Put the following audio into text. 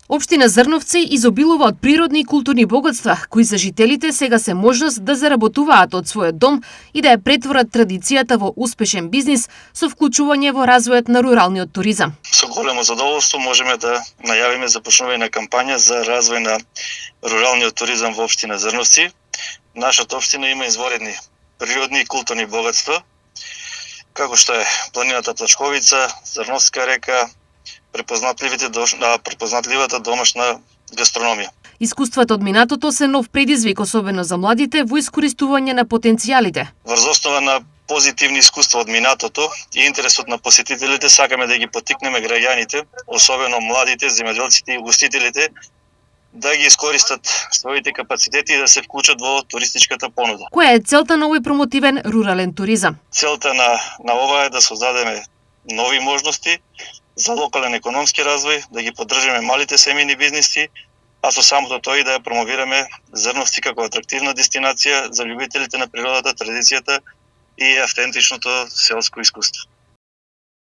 Општина Зрновци изобилува од природни и културни богатства, кои за жителите сега се можност да заработуваат од својот дом и да ја претворат традицијата во успешен бизнис со вклучување во развојот на руралниот туризам. Со големо задоволство можеме да најавиме започнување на кампања за развој на руралниот туризам во општина Зрновци. Нашата општина има изворедни природни и културни богатства, како што е планината Плачковица, Зрновска река, препознатливата домашна гастрономија. Искуствата од минатото се нов предизвик, особено за младите, во искористување на потенцијалите. Врз основа на позитивни искуства од минатото и интересот на посетителите, сакаме да ги поттикнеме граѓаните, особено младите, земјоделците и угостителите, да ги искористат своите капацитети и да се вклучат во туристичката понуда. Која е целта на овој промотивен рурален туризам? Целта на ова е да создадеме нови можности за локален економски развој, да ги поддржиме малите семејни бизниси, а со самото тоа и да ја промовираме Зрновци како атрактивна дестинација за љубителите на природата, традицијата и автентичното селско искуство.